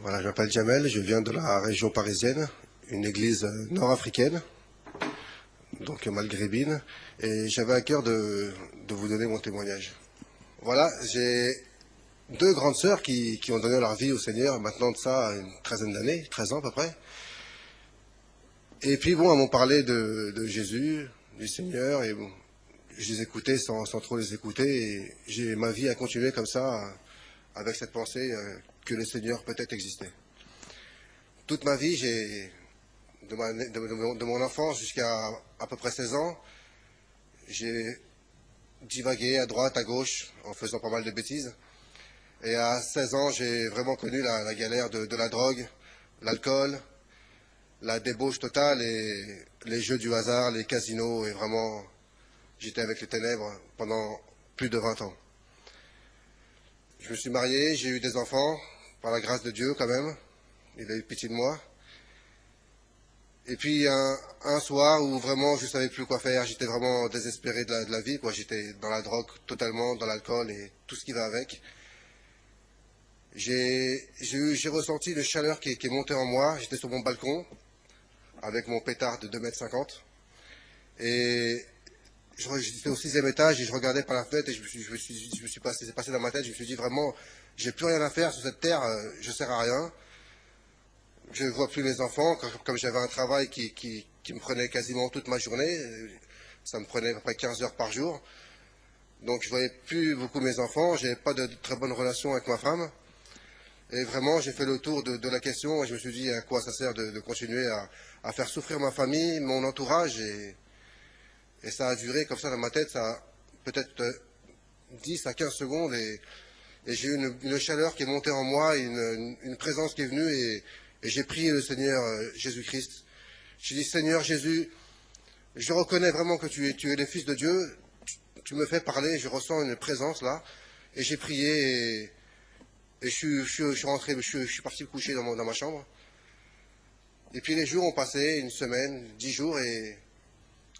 Voilà, je m'appelle Jamel, je viens de la région parisienne, une église nord-africaine, donc maghrébine, et j'avais à cœur de vous donner mon témoignage. Voilà, j'ai deux grandes sœurs qui ont donné leur vie au Seigneur, maintenant de ça une treizaine d'années, 13 ans à peu près. Et puis bon, elles m'ont parlé de Jésus, du Seigneur, et bon, je les écoutais sans trop les écouter, et ma vie a continué comme ça, avec cette pensée que le Seigneur peut-être existait. Toute ma vie, de mon enfance jusqu'à à peu près 16 ans, j'ai divagué à droite, à gauche, en faisant pas mal de bêtises. Et à 16 ans, j'ai vraiment connu la galère de la drogue, l'alcool, la débauche totale et les jeux du hasard, les casinos. Et vraiment, j'étais avec les ténèbres pendant plus de 20 ans. Je me suis marié, j'ai eu des enfants, par la grâce de Dieu quand même. Il a eu pitié de moi. Et puis un soir où vraiment je ne savais plus quoi faire, j'étais vraiment désespéré de la vie, quoi. J'étais dans la drogue totalement, dans l'alcool et tout ce qui va avec. J'ai ressenti une chaleur qui est montée en moi. J'étais sur mon balcon avec mon pétard de 2,50 m. Et j'étais au 6e étage et je regardais par la fenêtre et c'est passé dans ma tête, je me suis dit vraiment, j'ai plus rien à faire sur cette terre, je ne sers à rien. Je ne vois plus mes enfants, comme j'avais un travail qui me prenait quasiment toute ma journée, ça me prenait à peu près 15 heures par jour. Donc je ne voyais plus beaucoup mes enfants, je n'avais pas de très bonne relation avec ma femme. Et vraiment, j'ai fait le tour de la question et je me suis dit à quoi ça sert de continuer à faire souffrir ma famille, mon entourage. Et ça a duré comme ça dans ma tête, ça a peut-être 10 à 15 secondes. Et j'ai eu une chaleur qui est montée en moi, une présence qui est venue et j'ai prié le Seigneur Jésus-Christ. J'ai dit, Seigneur Jésus, je reconnais vraiment que tu es le Fils de Dieu. Tu me fais parler, je ressens une présence là. Et j'ai prié et je suis rentré, je suis parti me coucher dans ma chambre. Et puis les jours ont passé, une semaine, 10 jours, et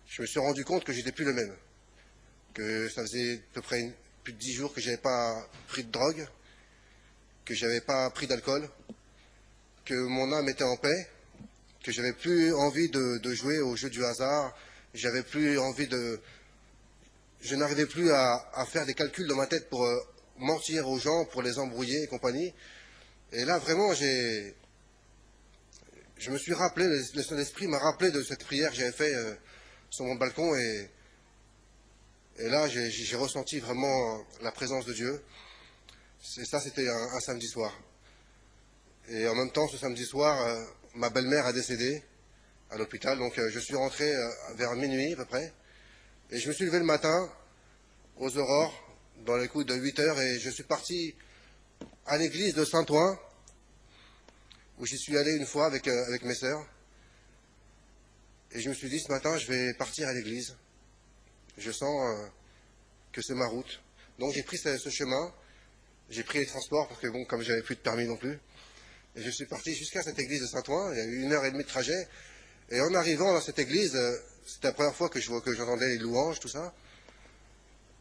je me suis rendu compte que j'étais plus le même. Que ça faisait à peu près plus de 10 jours que je n'avais pas pris de drogue, que je n'avais pas pris d'alcool, que mon âme était en paix, que j'avais plus envie de jouer au jeu du hasard, j'avais plus envie je n'arrivais plus à faire des calculs dans ma tête pour mentir aux gens, pour les embrouiller et compagnie. Et là, vraiment, je me suis rappelé, le Saint-Esprit m'a rappelé de cette prière que j'avais faite sur mon balcon et là, j'ai ressenti vraiment la présence de Dieu. Ça, c'était un samedi soir. Et en même temps, ce samedi soir, ma belle-mère a décédé à l'hôpital. Donc je suis rentré vers minuit à peu près. Et je me suis levé le matin aux aurores, dans les coups de 8 heures, et je suis parti à l'église de Saint-Ouen, où j'y suis allé une fois avec mes sœurs. Et je me suis dit, ce matin, je vais partir à l'église. Je sens que c'est ma route. Donc j'ai pris ce chemin, j'ai pris les transports, parce que bon, comme j'avais plus de permis non plus. Et je suis parti jusqu'à cette église de Saint-Ouen, il y a eu 1 heure et demie de trajet. Et en arrivant dans cette église, c'était la première fois que j'entendais les louanges, tout ça.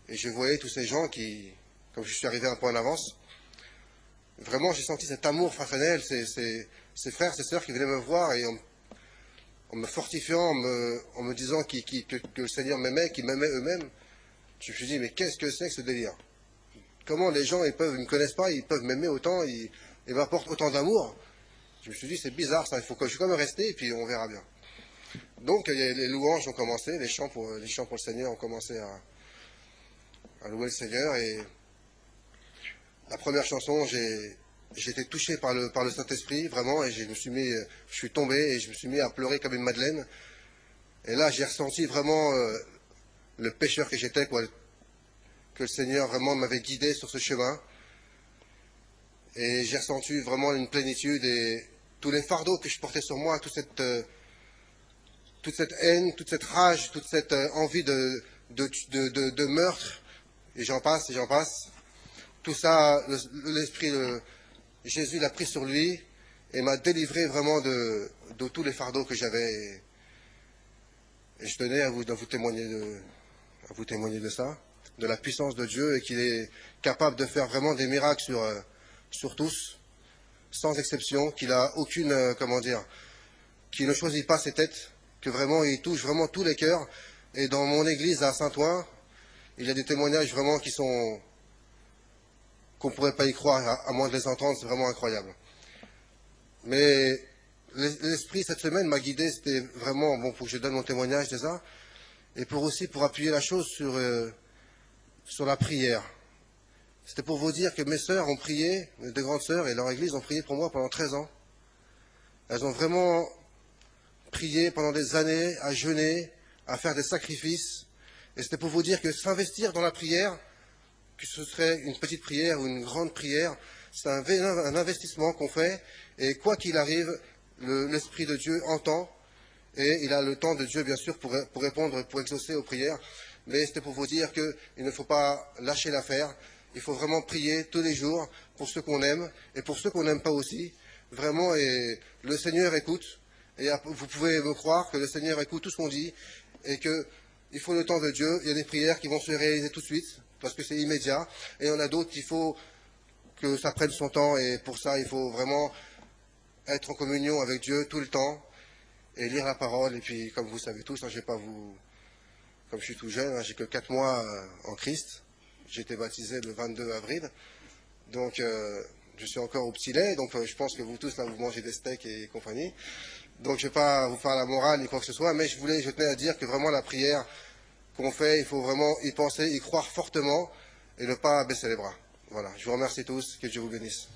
Et je voyais tous ces gens qui, comme je suis arrivé un peu en avance, vraiment j'ai senti cet amour fraternel, ces frères, ces sœurs qui venaient me voir et en me fortifiant, en me disant que le Seigneur m'aimait, qu'ils m'aimaient eux-mêmes. Je me suis dit, mais qu'est-ce que c'est que ce délire? Comment les gens, ils ne me connaissent pas, ils peuvent m'aimer autant, ils m'apportent autant d'amour? Je me suis dit, c'est bizarre ça, il faut que je suis quand même resté et puis on verra bien. Donc les louanges ont commencé, les chants pour le Seigneur ont commencé à louer le Seigneur. Et la première chanson, j'ai été touché par le Saint-Esprit, vraiment, et je suis tombé et je me suis mis à pleurer comme une madeleine. Et là, j'ai ressenti vraiment le pécheur que j'étais, quoi, que le Seigneur vraiment m'avait guidé sur ce chemin. Et j'ai ressenti vraiment une plénitude et tous les fardeaux que je portais sur moi, toute cette haine, toute cette rage, toute cette envie de meurtre, et j'en passe, et j'en passe. Tout ça, l'Esprit de Jésus l'a pris sur lui et m'a délivré vraiment de tous les fardeaux que j'avais. Et je tenais à vous témoigner de ça, de la puissance de Dieu et qu'il est capable de faire vraiment des miracles sur tous. sans exception, qu'il a aucune, comment dire, qu'il ne choisit pas ses têtes, que vraiment il touche vraiment tous les cœurs. Et dans mon église à Saint-Ouen, il y a des témoignages vraiment qu'on ne pourrait pas y croire, à moins de les entendre, c'est vraiment incroyable. Mais l'esprit cette semaine m'a guidé, c'était vraiment, bon, pour que je donne mon témoignage déjà, et pour appuyer la chose sur la prière. C'était pour vous dire que mes sœurs ont prié, mes deux grandes sœurs et leur église ont prié pour moi pendant 13 ans. Elles ont vraiment prié pendant des années, à jeûner, à faire des sacrifices. Et c'était pour vous dire que s'investir dans la prière, que ce serait une petite prière ou une grande prière, c'est un investissement qu'on fait. Et quoi qu'il arrive, l'Esprit de Dieu entend. Et il a le temps de Dieu, bien sûr, pour répondre, pour exaucer aux prières. Mais c'était pour vous dire qu'il ne faut pas lâcher l'affaire. Il faut vraiment prier tous les jours pour ceux qu'on aime et pour ceux qu'on n'aime pas aussi. Vraiment, et le Seigneur écoute. Et vous pouvez me croire que le Seigneur écoute tout ce qu'on dit et qu'il faut le temps de Dieu. Il y a des prières qui vont se réaliser tout de suite parce que c'est immédiat. Et il y en a d'autres qu'il faut que ça prenne son temps. Et pour ça, il faut vraiment être en communion avec Dieu tout le temps et lire la parole. Et puis, comme vous savez tous, je vais pas vous... Comme je suis tout jeune, j'ai que 4 mois en Christ. J'ai été baptisé le 22 avril. Donc, je suis encore au petit lait. Donc, je pense que vous tous, là, vous mangez des steaks et compagnie. Donc, je ne vais pas vous faire la morale ni quoi que ce soit, mais je tenais à dire que vraiment la prière qu'on fait, il faut vraiment y penser, y croire fortement et ne pas baisser les bras. Voilà, je vous remercie tous, que Dieu vous bénisse.